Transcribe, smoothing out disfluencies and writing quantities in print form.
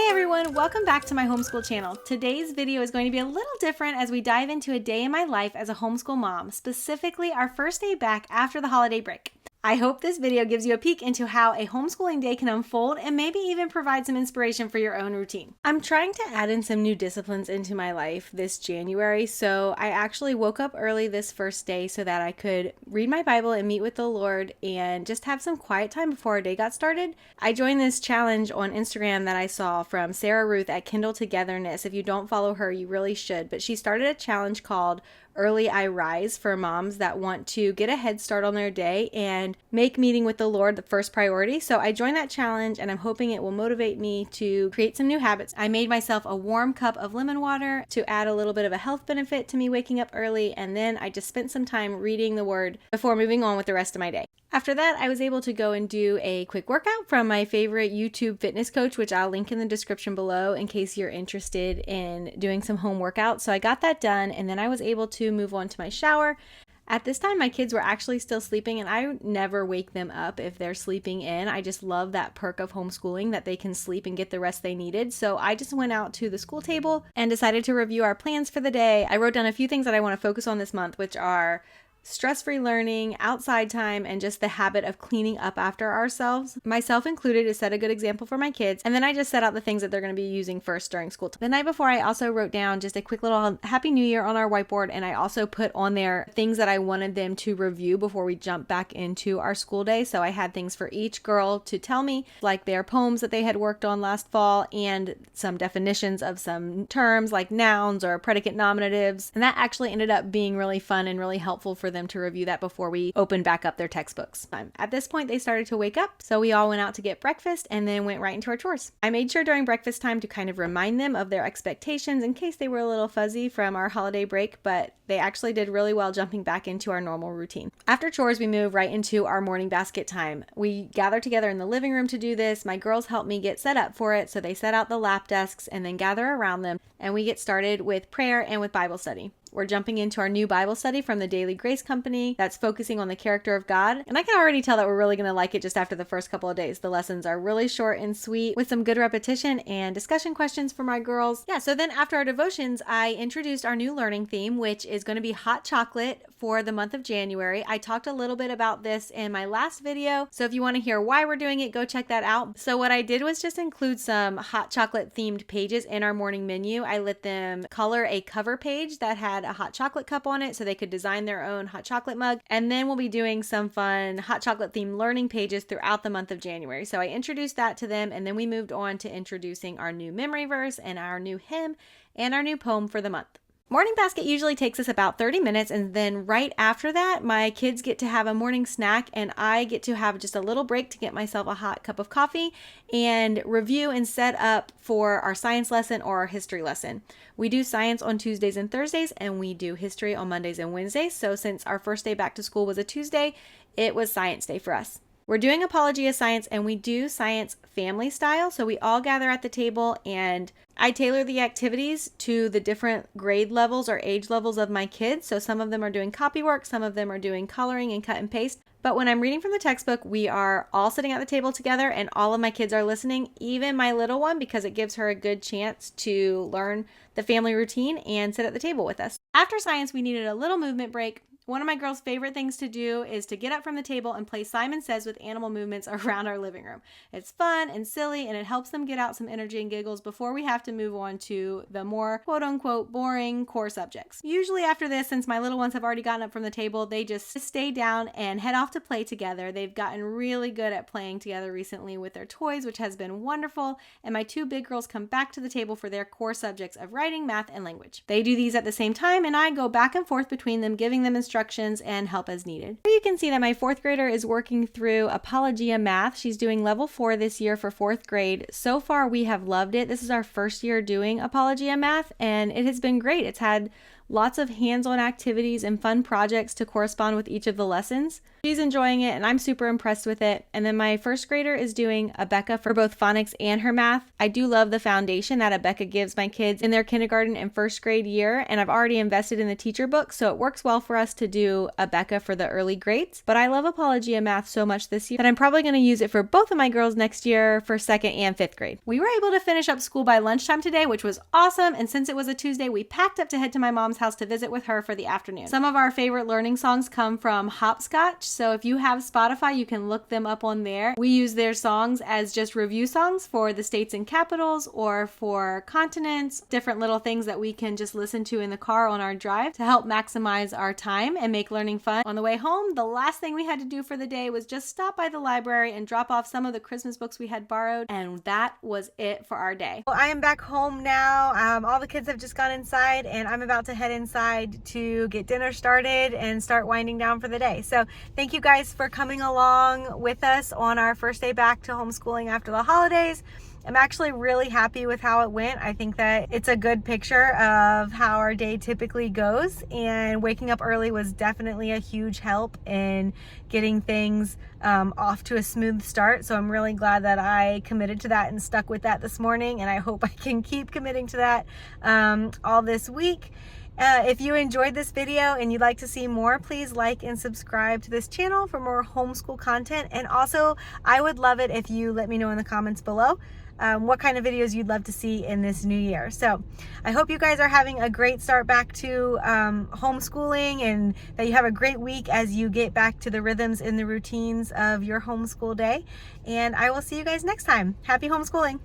Hey everyone, welcome back to my homeschool channel. Today's video is going to be a little different as we dive into a day in my life as a homeschool mom, specifically our first day back after the holiday break. I hope this video gives you a peek into how a homeschooling day can unfold and maybe even provide some inspiration for your own routine. I'm trying to add in some new disciplines into my life this January, so I actually woke up early this first day so that I could read my Bible and meet with the Lord and just have some quiet time before our day got started. I joined this challenge on Instagram that I saw from Sarah Ruth at Kindle Togetherness. If you don't follow her, you really should, but she started a challenge called Early I Rise for moms that want to get a head start on their day and make meeting with the Lord the first priority. So I joined that challenge and I'm hoping it will motivate me to create some new habits. I made myself a warm cup of lemon water to add a little bit of a health benefit to me waking up early, and then I just spent some time reading the Word before moving on with the rest of my day. After that, I was able to go and do a quick workout from my favorite YouTube fitness coach, which I'll link in the description below in case you're interested in doing some home workouts. So I got that done, and then I was able to move on to my shower. At this time, my kids were actually still sleeping, and I never wake them up if they're sleeping in. I just love that perk of homeschooling that they can sleep and get the rest they needed. So I just went out to the school table and decided to review our plans for the day. I wrote down a few things that I want to focus on this month, which are stress-free learning, outside time, and just the habit of cleaning up after ourselves, myself included, to set a good example for my kids. And then I just set out the things that they're going to be using first during school time. The night before, I also wrote down just a quick little Happy New Year on our whiteboard, and I also put on there things that I wanted them to review before we jump back into our school day. So I had things for each girl to tell me, like their poems that they had worked on last fall, and some definitions of some terms like nouns or predicate nominatives. And that actually ended up being really fun and really helpful for them to review that before we opened back up their textbooks. At this point, they started to wake up, so we all went out to get breakfast and then went right into our chores. I made sure during breakfast time to kind of remind them of their expectations in case they were a little fuzzy from our holiday break, but they actually did really well jumping back into our normal routine. After chores, we move right into our morning basket time. We gather together in the living room to do this. My girls help me get set up for it, so they set out the lap desks and then gather around them, and we get started with prayer and with Bible study. We're jumping into our new Bible study from the Daily Grace Company that's focusing on the character of God. And I can already tell that we're really going to like it just after the first couple of days. The lessons are really short and sweet with some good repetition and discussion questions for my girls. Yeah, so then after our devotions, I introduced our new learning theme, which is going to be hot chocolate for the month of January. I talked a little bit about this in my last video, so if you want to hear why we're doing it, go check that out. So what I did was just include some hot chocolate themed pages in our morning menu. I let them color a cover page that had a hot chocolate cup on it so they could design their own hot chocolate mug, and then we'll be doing some fun hot chocolate themed learning pages throughout the month of January. So I introduced that to them, and then we moved on to introducing our new memory verse and our new hymn and our new poem for the month. Morning basket usually takes us about 30 minutes, and then right after that, my kids get to have a morning snack, and I get to have just a little break to get myself a hot cup of coffee and review and set up for our science lesson or our history lesson. We do science on Tuesdays and Thursdays, and we do history on Mondays and Wednesdays. So since our first day back to school was a Tuesday, it was science day for us. We're doing Apology of Science, and we do science family style. So we all gather at the table, and I tailor the activities to the different grade levels or age levels of my kids. So some of them are doing copywork, some of them are doing coloring and cut and paste. But when I'm reading from the textbook, we are all sitting at the table together, and all of my kids are listening, even my little one, because it gives her a good chance to learn the family routine and sit at the table with us. After science, we needed a little movement break. One of my girls' favorite things to do is to get up from the table and play Simon Says with animal movements around our living room. It's fun and silly, and it helps them get out some energy and giggles before we have to move on to the more quote-unquote boring core subjects. Usually after this, since my little ones have already gotten up from the table, they just stay down and head off to play together. They've gotten really good at playing together recently with their toys, which has been wonderful, and my two big girls come back to the table for their core subjects of writing, math, and language. They do these at the same time, and I go back and forth between them, giving them instructions and help as needed. Here you can see that my fourth grader is working through Apologia Math. She's doing level 4 this year for fourth grade. So far, we have loved it. This is our first year doing Apologia Math, and it has been great. It's had lots of hands-on activities and fun projects to correspond with each of the lessons. She She's enjoying it and I'm super impressed with it. And then my first grader is doing Abeka for both phonics and her math. I do love the foundation that Abeka gives my kids in their kindergarten and first grade year, and I've already invested in the teacher book, so it works well for us to do Abeka for the early grades. But I love Apologia Math so much this year that I'm probably going to use it for both of my girls next year for 2nd and 5th grade. We were able to finish up school by lunchtime today, which was awesome, and since it was a Tuesday, we packed up to head to my mom's house to visit with her for the afternoon. Some of our favorite learning songs come from Hopscotch, so if you have Spotify, you can look them up on there. We use their songs as just review songs for the states and capitals or for continents, different little things that we can just listen to in the car on our drive to help maximize our time and make learning fun. On the way home, the last thing we had to do for the day was just stop by the library and drop off some of the Christmas books we had borrowed, and that was it for our day. Well, I am back home now. All the kids have just gone inside and I'm about to head inside to get dinner started and start winding down for the day. So thank you guys for coming along with us on our first day back to homeschooling after the holidays. I'm actually really happy with how it went. I think that it's a good picture of how our day typically goes, and waking up early was definitely a huge help in getting things off to a smooth start. So I'm really glad that I committed to that and stuck with that this morning, and I hope I can keep committing to that all this week. If you enjoyed this video and you'd like to see more, please like and subscribe to this channel for more homeschool content. And also, I would love it if you let me know in the comments below what kind of videos you'd love to see in this new year. So I hope you guys are having a great start back to homeschooling, and that you have a great week as you get back to the rhythms and the routines of your homeschool day. And I will see you guys next time. Happy homeschooling.